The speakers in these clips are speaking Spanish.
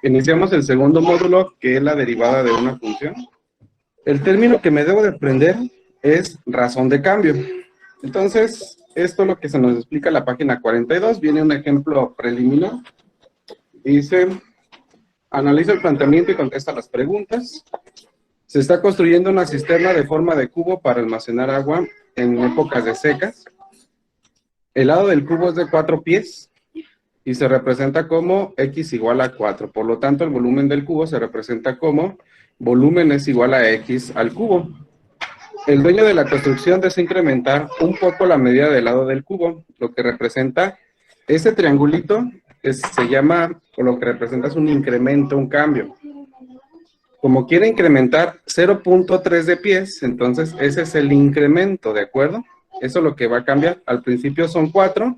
Iniciamos el segundo módulo, que es la derivada de una función. El término que me debo de aprender es razón de cambio. Entonces, esto es lo que se nos explica en la página 42. Viene un ejemplo preliminar. Dice, analiza el planteamiento y contesta las preguntas. Se está construyendo una cisterna de forma de cubo para almacenar agua en épocas de secas. El lado del cubo es de 4 pies y se representa como x igual a 4. Por lo tanto, el volumen del cubo se representa como volumen es igual a x al cubo. El dueño de la construcción desea incrementar un poco la medida del lado del cubo, lo que representa ese triangulito se llama, o lo que representa es un incremento, un cambio. Como quiere incrementar 0.3 de pies, entonces ese es el incremento, ¿de acuerdo? Eso es lo que va a cambiar. Al principio son 4.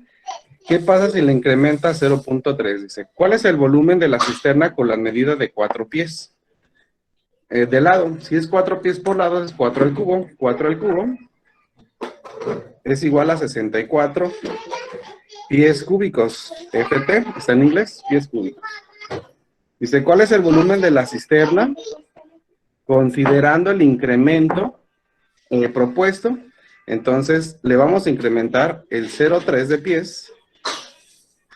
¿Qué pasa si le incrementa 0.3? Dice, ¿cuál es el volumen de la cisterna con la medida de 4 pies? De lado, si es 4 pies por lado, es 4 al cubo. 4 al cubo es igual a 64 pies cúbicos. FT, está en inglés, pies cúbicos. Dice, ¿cuál es el volumen de la cisterna? Considerando el incremento propuesto, entonces le vamos a incrementar el 0.3 de pies.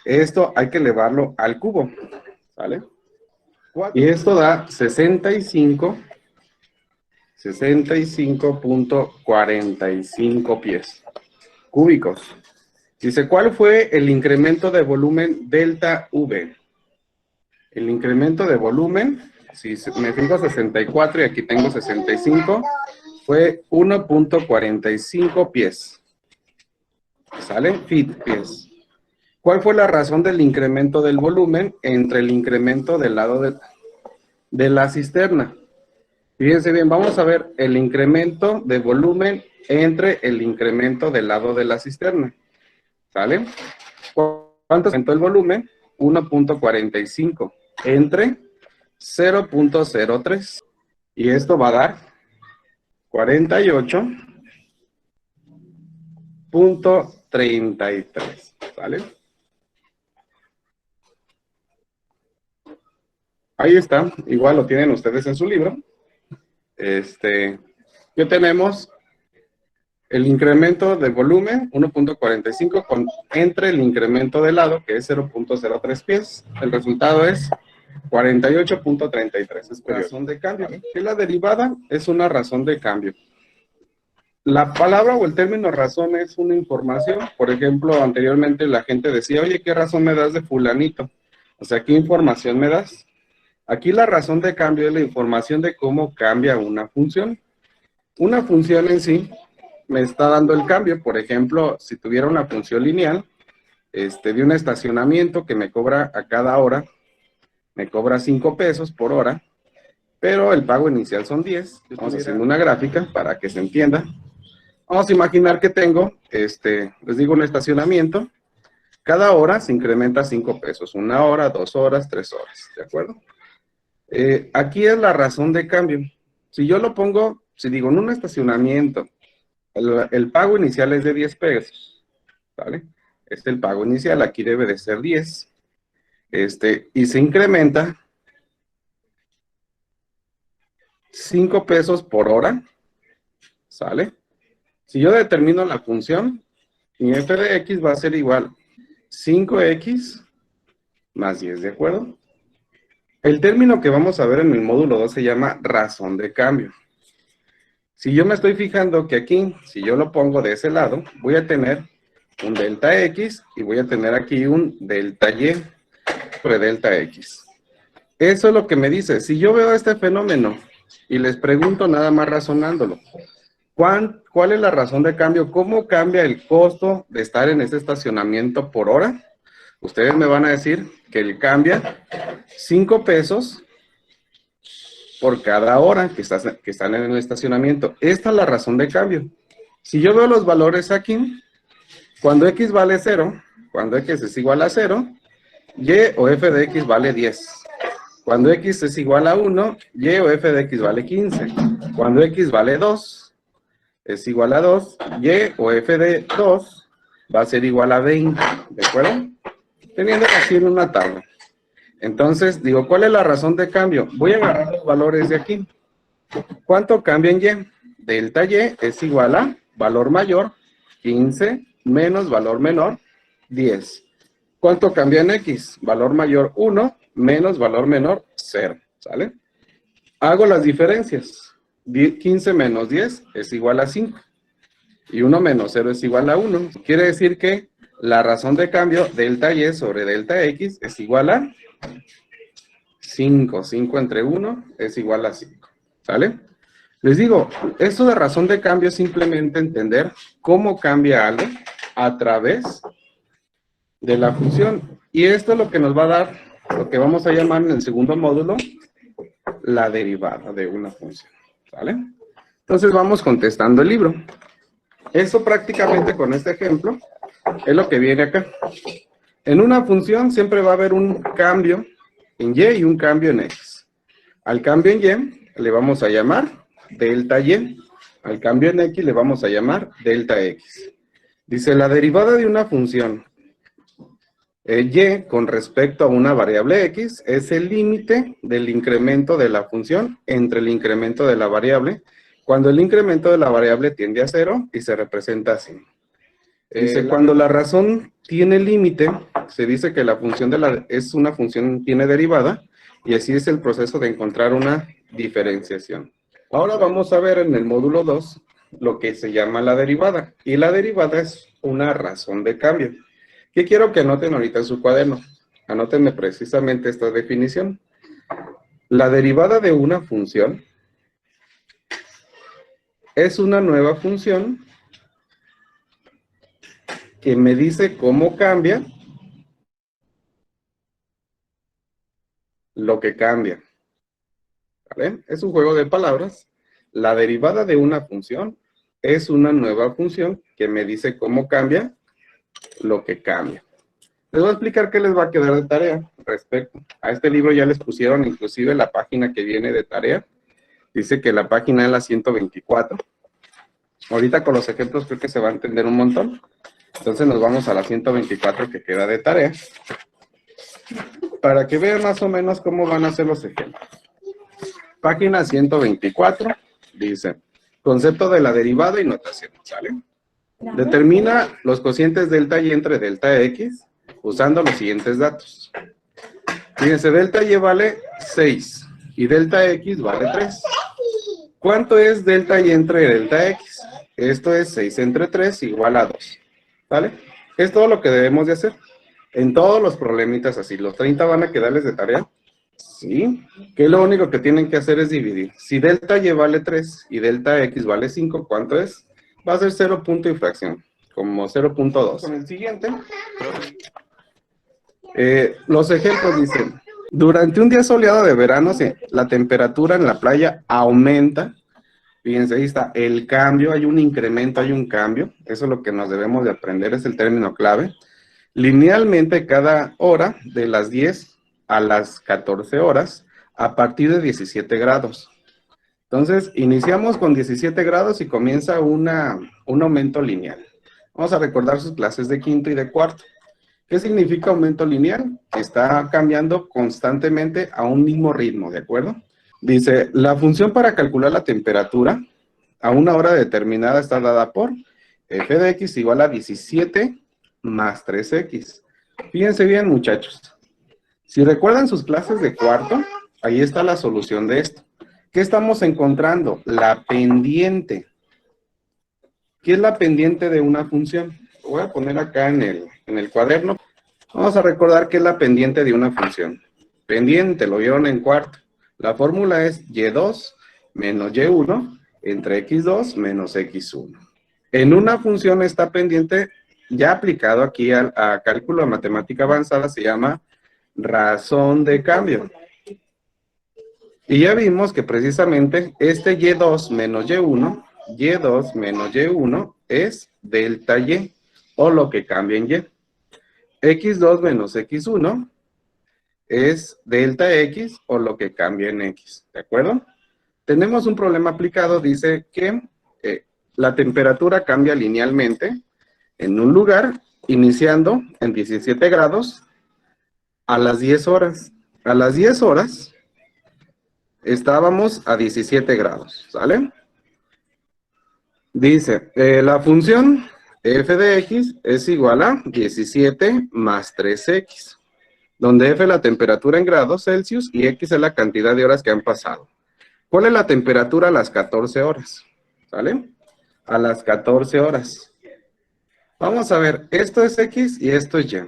Esto hay que elevarlo al cubo, ¿vale? Y esto da 65.45 pies cúbicos. Dice, ¿cuál fue el incremento de volumen delta V? El incremento de volumen, si me fijo 64 y aquí tengo 65, fue 1.45 pies. ¿Sale? Pies. ¿Cuál fue la razón del incremento del volumen entre el incremento del lado de la cisterna? Fíjense bien, vamos a ver el incremento de volumen entre el incremento del lado de la cisterna. ¿Sale? ¿Cuánto aumentó el volumen? 1.45 entre 0.03. Y esto va a dar 48.33. ¿Vale? Ahí está, igual lo tienen ustedes en su libro. ¿Qué tenemos? El incremento de volumen, 1.45, entre el incremento de lado, que es 0.03 pies. El resultado es 48.33. Es razón de cambio. Y la derivada es una razón de cambio. La palabra o el término razón es una información. Por ejemplo, anteriormente la gente decía, oye, ¿qué razón me das de fulanito? O sea, ¿qué información me das? Aquí la razón de cambio es la información de cómo cambia una función. Una función en sí me está dando el cambio. Por ejemplo, si tuviera una función lineal, de un estacionamiento que me cobra a cada hora, me cobra 5 pesos por hora, pero el pago inicial son 10. Vamos haciendo una gráfica para que se entienda. Vamos a imaginar que tengo, les digo, un estacionamiento. Cada hora se incrementa 5 pesos. 1 hora, 2 horas, 3 horas. ¿De acuerdo? Aquí es la razón de cambio. Si yo lo pongo, si digo en un estacionamiento, el pago inicial es de 10 pesos, ¿vale? Este es el pago inicial, aquí debe de ser 10. Y se incrementa 5 pesos por hora, ¿sale? Si yo determino la función, mi f de x va a ser igual 5x más 10, ¿de acuerdo? El término que vamos a ver en el módulo 2 se llama razón de cambio. Si yo me estoy fijando que aquí, si yo lo pongo de ese lado, voy a tener un delta x y voy a tener aquí un delta y sobre delta x. Eso es lo que me dice. Si yo veo este fenómeno y les pregunto nada más razonándolo, ¿cuál es la razón de cambio? ¿Cómo cambia el costo de estar en este estacionamiento por hora? Ustedes me van a decir que él cambia 5 pesos por cada hora que están en el estacionamiento. Esta es la razón de cambio. Si yo veo los valores aquí, cuando x vale 0, cuando x es igual a 0, y o f de x vale 10. Cuando x es igual a 1, y o f de x vale 15. Cuando x vale 2, es igual a 2, y o f de 2 va a ser igual a 20, ¿de acuerdo? Teniendo así en una tabla. Entonces, digo, ¿cuál es la razón de cambio? Voy a agarrar los valores de aquí. ¿Cuánto cambia en Y? Delta Y es igual a valor mayor, 15, menos valor menor, 10. ¿Cuánto cambia en X? Valor mayor, 1, menos valor menor, 0. ¿Sale? Hago las diferencias. 15 menos 10 es igual a 5. Y 1 menos 0 es igual a 1. Quiere decir que la razón de cambio, delta Y sobre delta X, es igual a 5. 5 entre 1 es igual a 5. ¿Sale? Les digo, esto de razón de cambio es simplemente entender cómo cambia algo a través de la función. Y esto es lo que nos va a dar, lo que vamos a llamar en el segundo módulo, la derivada de una función. ¿Sale? Entonces vamos contestando el libro. Eso prácticamente con este ejemplo es lo que viene acá. En una función siempre va a haber un cambio en Y y un cambio en X. Al cambio en Y le vamos a llamar delta Y. Al cambio en X le vamos a llamar delta X. Dice, la derivada de una función Y con respecto a una variable X es el límite del incremento de la función entre el incremento de la variable, cuando el incremento de la variable tiende a 0 y se representa así. Dice, cuando la razón tiene límite, se dice que la función es una función tiene derivada, y así es el proceso de encontrar una diferenciación. Ahora vamos a ver en el módulo 2 lo que se llama la derivada. Y la derivada es una razón de cambio. ¿Qué quiero que anoten ahorita en su cuaderno? Anótenme precisamente esta definición. La derivada de una función es una nueva función que me dice cómo cambia lo que cambia. ¿Vale? Es un juego de palabras. La derivada de una función es una nueva función que me dice cómo cambia lo que cambia. Les voy a explicar qué les va a quedar de tarea respecto. A este libro ya les pusieron inclusive la página que viene de tarea. Dice que la página es la 124. Ahorita con los ejemplos creo que se va a entender un montón. Entonces nos vamos a la 124 que queda de tarea, para que vean más o menos cómo van a ser los ejemplos. Página 124 dice, concepto de la derivada y notación, ¿sale? Determina los cocientes delta y entre delta x usando los siguientes datos. Fíjense, delta y vale 6 y delta x vale 3. ¿Cuánto es delta y entre delta x? Esto es 6 entre 3 igual a 2. ¿Vale? Es todo lo que debemos de hacer. En todos los problemitas así. ¿Los 30 van a quedarles de tarea? Sí. Que lo único que tienen que hacer es dividir. Si delta y vale 3 y delta x vale 5, ¿cuánto es? Va a ser 0 punto y fracción. Como 0.2. Con el siguiente. Los ejemplos dicen, durante un día soleado de verano, la temperatura en la playa aumenta. Fíjense, ahí está el cambio, hay un incremento, hay un cambio. Eso es lo que nos debemos de aprender, es el término clave. Linealmente cada hora, de las 10 a las 14 horas, a partir de 17 grados. Entonces, iniciamos con 17 grados y comienza un aumento lineal. Vamos a recordar sus clases de quinto y de cuarto. ¿Qué significa aumento lineal? Que está cambiando constantemente a un mismo ritmo, ¿de acuerdo? Dice, la función para calcular la temperatura a una hora determinada está dada por f de x igual a 17 más 3x. Fíjense bien, muchachos. Si recuerdan sus clases de cuarto, ahí está la solución de esto. ¿Qué estamos encontrando? La pendiente. ¿Qué es la pendiente de una función? Lo voy a poner acá en el cuaderno. Vamos a recordar qué es la pendiente de una función. Pendiente, lo vieron en cuarto. La fórmula es y2 menos y1 entre x2 menos x1. En una función esta pendiente, ya aplicado aquí a cálculo de matemática avanzada, se llama razón de cambio. Y ya vimos que precisamente este y2 menos y1 es delta y, o lo que cambia en y. x2 menos x1 es delta x o lo que cambia en x, ¿de acuerdo? Tenemos un problema aplicado, dice que la temperatura cambia linealmente en un lugar, iniciando en 17 grados a las 10 horas. A las 10 horas estábamos a 17 grados, ¿sale? Dice, la función f de x es igual a 17 más 3x, donde f es la temperatura en grados Celsius y x es la cantidad de horas que han pasado. ¿Cuál es la temperatura a las 14 horas? ¿Sale? A las 14 horas. Vamos a ver, esto es x y esto es y.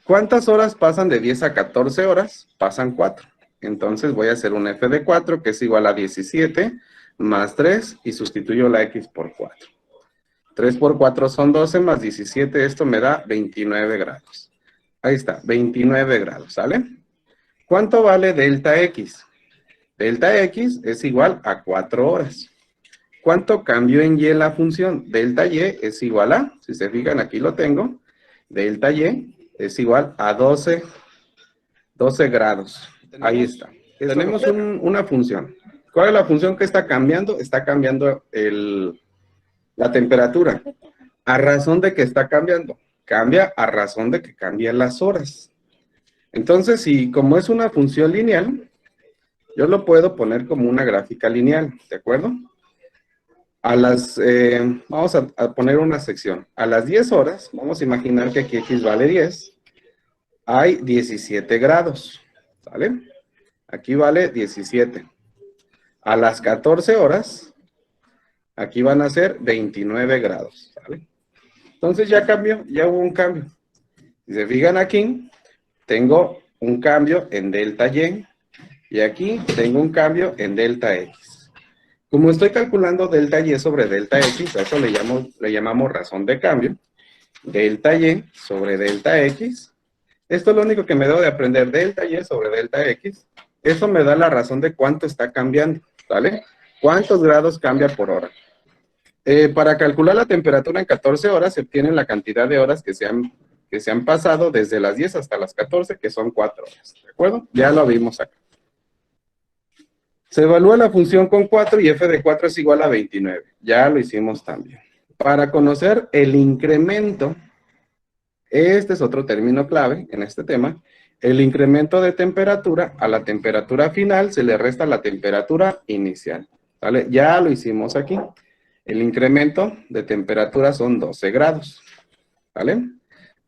¿Cuántas horas pasan de 10 a 14 horas? Pasan 4. Entonces voy a hacer un f de 4 que es igual a 17 más 3 y sustituyo la x por 4. 3 por 4 son 12 más 17, esto me da 29 grados. Ahí está, 29 grados, ¿sale? ¿Cuánto vale delta x? Delta x es igual a 4 horas. ¿Cuánto cambió en y la función? Delta y es igual a, si se fijan aquí lo tengo, delta y es igual a 12 grados. Ahí está. Tenemos una función. ¿Cuál es la función que está cambiando? Está cambiando la temperatura. ¿A razón de que está cambiando? Cambia a razón de que cambian las horas. Entonces, si como es una función lineal, yo lo puedo poner como una gráfica lineal, ¿de acuerdo? Vamos a poner una sección. A las 10 horas, vamos a imaginar que aquí x vale 10, hay 17 grados, ¿vale? Aquí vale 17. A las 14 horas, aquí van a ser 29 grados, ¿vale? Entonces ya cambió, ya hubo un cambio. Si se fijan aquí, tengo un cambio en delta y aquí tengo un cambio en delta x. Como estoy calculando delta y sobre delta x, a eso le llamamos razón de cambio. Delta y sobre delta x. Esto es lo único que me debo de aprender, delta y sobre delta x. Eso me da la razón de cuánto está cambiando, ¿vale? ¿Cuántos grados cambia por hora? Para calcular la temperatura en 14 horas, se obtiene la cantidad de horas que se han pasado desde las 10 hasta las 14, que son 4 horas, ¿de acuerdo? Ya lo vimos acá. Se evalúa la función con 4 y f de 4 es igual a 29. Ya lo hicimos también. Para conocer el incremento, este es otro término clave en este tema, el incremento de temperatura a la temperatura final se le resta la temperatura inicial, ¿vale? Ya lo hicimos aquí. El incremento de temperatura son 12 grados, ¿vale?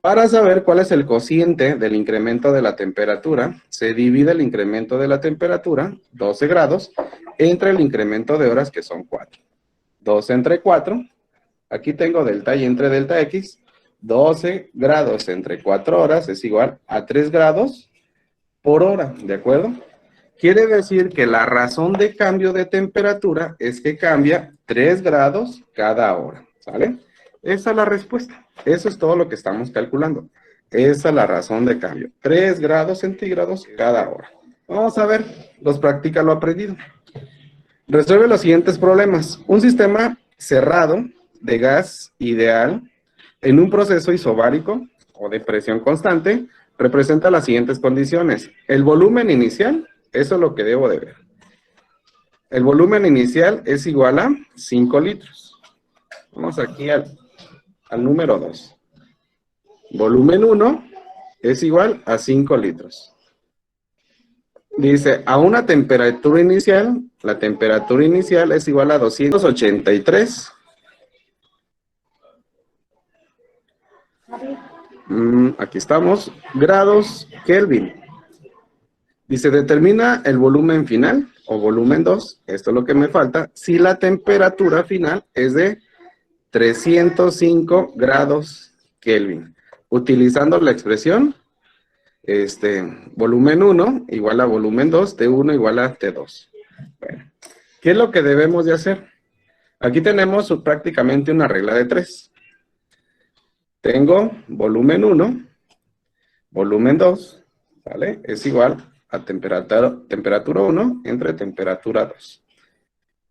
Para saber cuál es el cociente del incremento de la temperatura, se divide el incremento de la temperatura, 12 grados, entre el incremento de horas, que son 4. 12 entre 4, aquí tengo delta y entre delta x, 12 grados entre 4 horas es igual a 3 grados por hora, ¿de acuerdo? Quiere decir que la razón de cambio de temperatura es que cambia 3 grados cada hora, ¿sale? Esa es la respuesta. Eso es todo lo que estamos calculando. Esa es la razón de cambio. 3 grados centígrados cada hora. Vamos a ver, practica lo aprendido. Resuelve los siguientes problemas. Un sistema cerrado de gas ideal en un proceso isobárico o de presión constante representa las siguientes condiciones. El volumen inicial, eso es lo que debo de ver. El volumen inicial es igual a 5 litros. Vamos aquí al número 2. Volumen 1 es igual a 5 litros. Dice, a una temperatura inicial, la temperatura inicial es igual a 283. Aquí estamos, grados Kelvin. Dice, determina el volumen final, o volumen 2, esto es lo que me falta, si la temperatura final es de 305 grados Kelvin. Utilizando la expresión, volumen 1 igual a volumen 2, T1 igual a T2. Bueno, ¿qué es lo que debemos de hacer? Aquí tenemos prácticamente una regla de 3. Tengo volumen 1, volumen 2, ¿vale? Es igual a temperatura 1 entre temperatura 2.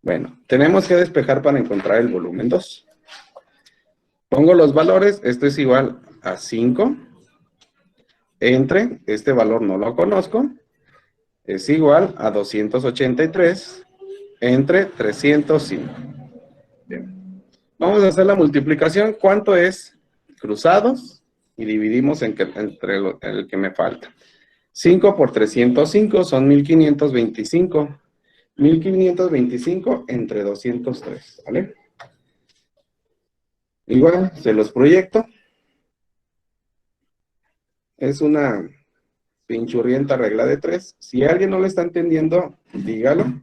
Bueno, tenemos que despejar para encontrar el volumen 2. Pongo los valores, esto es igual a 5, entre, este valor no lo conozco, es igual a 283 entre 305. Bien. Vamos a hacer la multiplicación. ¿Cuánto es cruzados? Y dividimos entre el que me falta. 5 por 305 son 1525. 1525 entre 203, ¿vale? Igual, se los proyecto. Es una pinchurrienta regla de 3. Si alguien no lo está entendiendo, dígalo.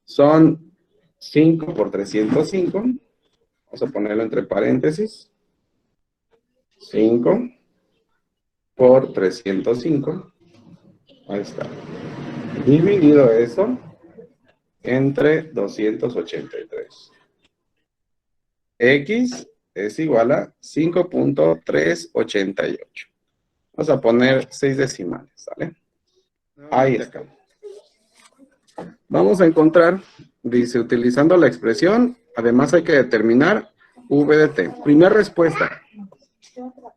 Son 5 por 305. Vamos a ponerlo entre paréntesis. 5 por 305. Ahí está. Dividido eso entre 283. X es igual a 5.388. Vamos a poner 6 decimales, ¿sale? Ahí está. Vamos a encontrar, dice, utilizando la expresión, además hay que determinar V de T. Primera respuesta.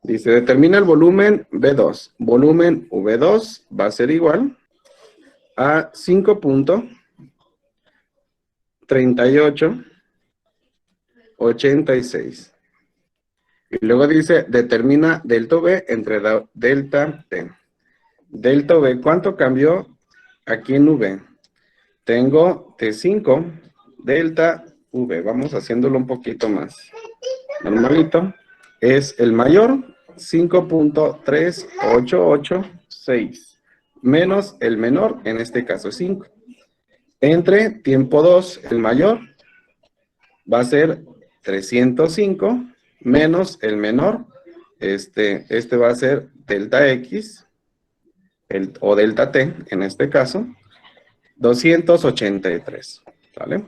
Dice, determina el volumen V2. Volumen V2 va a ser igual a 5.3886. Y luego dice, determina delta V entre delta T. Delta V, ¿cuánto cambió aquí en V? Tengo T5, delta V. Vamos haciéndolo un poquito más normalito. Es el mayor, 5.3886, menos el menor, en este caso es 5. Entre tiempo 2, el mayor, va a ser 305, menos el menor, este va a ser delta X, o delta T, en este caso, 283, ¿vale?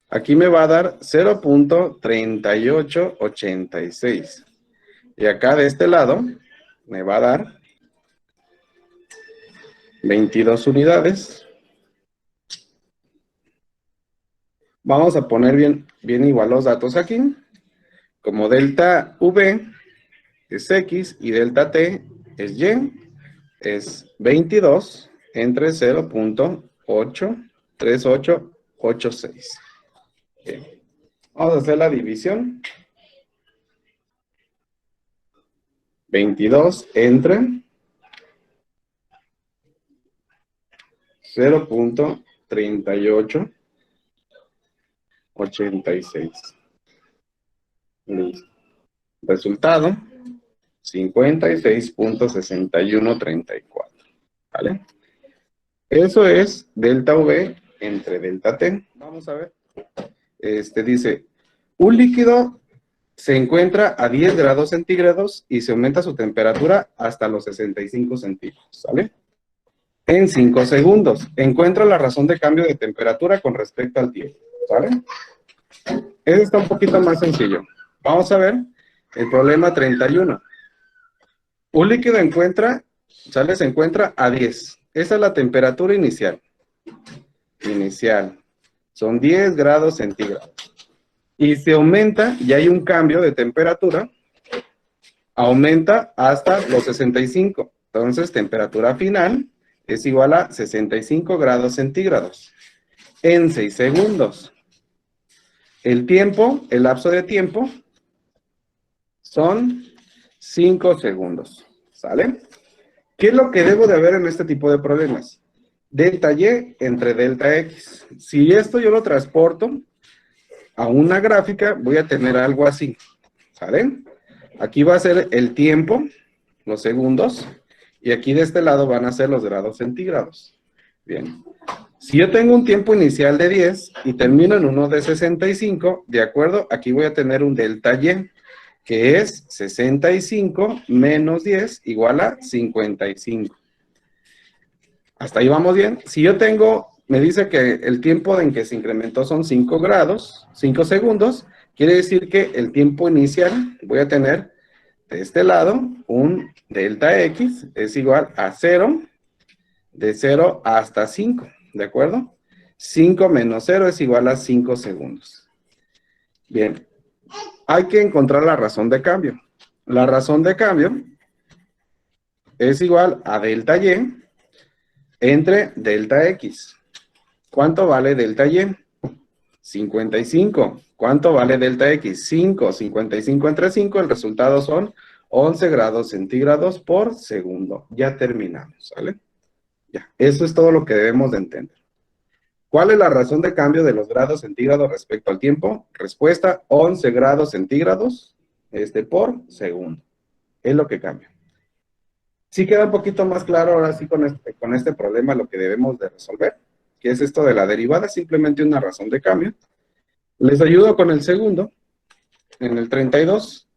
Aquí me va a dar 0.3886. Y acá de este lado me va a dar 22 unidades. Vamos a poner bien igual los datos aquí. Como delta V es X y delta T es Y, es 22 entre 0.83886. Bien. Vamos a hacer la división. 22 entre 0.3886. Listo. Resultado, 56.6134. ¿Vale? Eso es delta V entre delta T. Vamos a ver. Dice, un líquido se encuentra a 10 grados centígrados y se aumenta su temperatura hasta los 65 centígrados, ¿sale? En 5 segundos. Encuentra la razón de cambio de temperatura con respecto al tiempo, ¿sale? Eso está un poquito más sencillo. Vamos a ver el problema 31. Un líquido se encuentra a 10. Esa es la temperatura inicial. Son 10 grados centígrados. Y se aumenta, y hay un cambio de temperatura, aumenta hasta los 65. Entonces, temperatura final es igual a 65 grados centígrados en 6 segundos. El lapso de tiempo, son 5 segundos. ¿Sale? ¿Qué es lo que debo de haber en este tipo de problemas? Delta Y entre delta X. Si esto yo lo transporto a una gráfica, voy a tener algo así, ¿sale? Aquí va a ser el tiempo, los segundos, y aquí de este lado van a ser los grados centígrados. Bien. Si yo tengo un tiempo inicial de 10 y termino en uno de 65, de acuerdo, aquí voy a tener un delta Y, que es 65 menos 10 igual a 55. Hasta ahí vamos bien. Si yo me dice que el tiempo en que se incrementó son 5 grados, 5 segundos, quiere decir que el tiempo inicial voy a tener de este lado un delta X es igual a 0, de 0 hasta 5, ¿de acuerdo? 5 menos 0 es igual a 5 segundos. Bien, hay que encontrar la razón de cambio. La razón de cambio es igual a delta Y entre delta X. ¿Cuánto vale delta Y? 55. ¿Cuánto vale delta X? 5. 55 entre 5, el resultado son 11 grados centígrados por segundo. Ya terminamos, ¿sale? Ya, eso es todo lo que debemos de entender. ¿Cuál es la razón de cambio de los grados centígrados respecto al tiempo? Respuesta, 11 grados centígrados por segundo. Es lo que cambia. Sí queda un poquito más claro ahora sí con este problema lo que debemos de resolver, que es esto de la derivada, simplemente una razón de cambio. Les ayudo con el segundo, en el 32.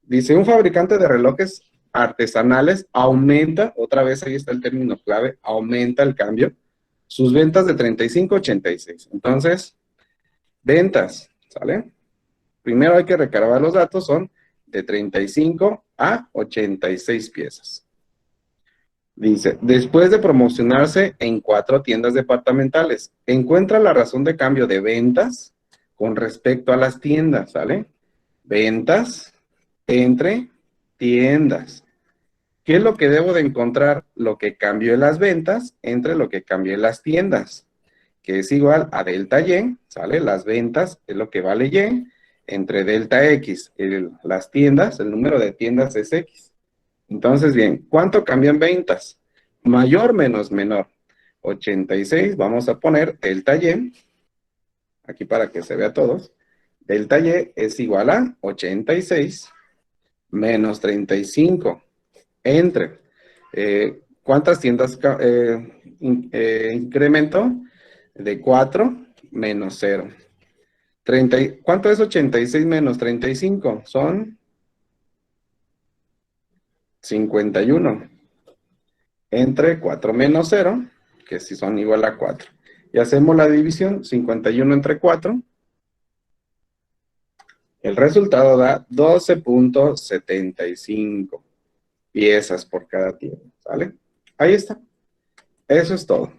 Dice, un fabricante de relojes artesanales aumenta, otra vez ahí está el término clave, aumenta el cambio, sus ventas de 35 a 86. Entonces, ventas, ¿sale? Primero hay que recargar los datos, son de 35 a 86 piezas. Dice, después de promocionarse en 4 tiendas departamentales, encuentra la razón de cambio de ventas con respecto a las tiendas, ¿sale? Ventas entre tiendas. ¿Qué es lo que debo de encontrar? Lo que cambió en las ventas entre lo que cambió en las tiendas, que es igual a delta Y, ¿sale? Las ventas es lo que vale Y, entre delta X, las tiendas, el número de tiendas es X. Entonces, bien, ¿cuánto cambian ventas? Mayor menos menor. 86, vamos a poner delta Y, aquí para que se vea a todos. Delta Y es igual a 86 menos 35 entre, ¿cuántas tiendas incremento? De 4 menos 0. ¿Cuánto es 86 menos 35? Son 51. Entre 4 menos 0, que si son igual a 4. Y hacemos la división, 51 entre 4. El resultado da 12.75 piezas por cada tienda, ¿sale? Ahí está. Eso es todo.